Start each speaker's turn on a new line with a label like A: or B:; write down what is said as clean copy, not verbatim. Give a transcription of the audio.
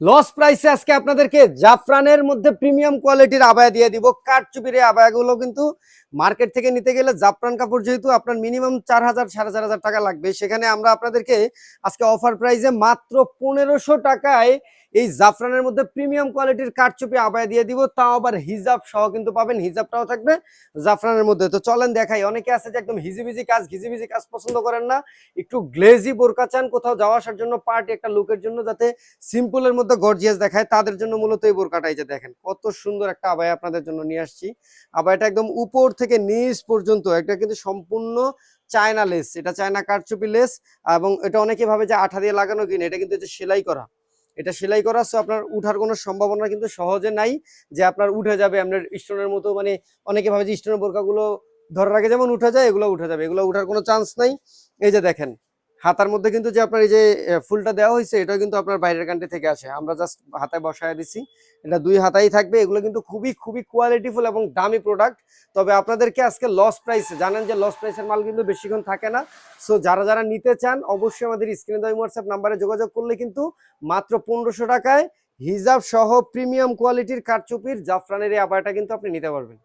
A: Loss প্রাইসে আজকে আপনাদেরকে জাফরানের মধ্যে প্রিমিয়াম কোয়ালিটির আবায়া দিয়ে দিব। কারচুপির এই আবায়াগুলো কিন্তু মার্কেট থেকে নিতে গেলে জাফরান কাপড় যেহেতু আপনার মিনিমাম 4,000 4,500 টাকা লাগবে, সেখানে আমরা আপনাদেরকে আজকে অফার প্রাইসে মাত্র 1500 টাকায় এই জাফরানের মধ্যে প্রিমিয়াম কোয়ালিটির কারচুপি আবায়া দিয়ে দিব। তাও আবার হিজাব সহ কিন্তু পাবেন, হিজাবটাও থাকবে জাফরানের মধ্যে। তো চলেন দেখাই। অনেকে আছে যে একদম হিজিবিজি কাজ, ঘিজিবিজি কাজ পছন্দ করেন না, একটু গ্লেজি বোরকা চান কোথাও যাওয়া আসার জন্য, পার্টি একটা লুকের জন্য, যাতে সিম্পলের মধ্যে গর্জিয়াস দেখায়, তাদের জন্য মূলত এই বোরকাটাই। যে দেখেন কত সুন্দর একটা আবায়া আপনাদের জন্য নিয়ে আসছি। আবায়াটা একদম উপর থেকে নিচ পর্যন্ত এটা কিন্তু সম্পূর্ণ চায়না লেস, এটা চায়না কারচুপি লেস। এবং এটা অনেকে ভাবে যে আঠা দিয়ে লাগানো, কিনা এটা কিন্তু সেলাই করা, এটা সেলাই করা। সো আপনার উঠার কোনো সম্ভাবনা কিন্তু সহজে নাই যে আপনার উঠে যাবে আপনার স্টোনের মতো। মানে অনেকে ভাবে যে স্টোনের বোরকাগুলো ধরার আগে যেমন উঠে যায়, এগুলো উঠে যাবে, এগুলো উঠার কোনো চান্স নাই। এই যে দেখেন হাতার মধ্যে কিন্তু যে আপনার এই যে ফুলটা দেওয়া হয়েছে, এটাও কিন্তু আপনার বাইরের কান্ট্রি থেকে আসে, আমরা জাস্ট হাতায় বসায় দিছি। এটা দুই হাতাই থাকবে। এগুলো কিন্তু খুবই খুবই কোয়ালিটিফুল এবং দামি প্রোডাক্ট। তবে আপনাদেরকে আজকে লস প্রাইসে, জানেন যে লস প্রাইসের মাল কিন্তু বেশিক্ষণ থাকে না। সো যারা যারা নিতে চান অবশ্যই আমাদের স্ক্রিনে দেওয়া হোয়াটসঅ্যাপ নাম্বারে যোগাযোগ করলে কিন্তু মাত্র 1500 টাকায় হিজাব সহ প্রিমিয়াম কোয়ালিটির কারচুপির জাফরানের এই আবায়াটা কিন্তু আপনি নিতে পারবেন।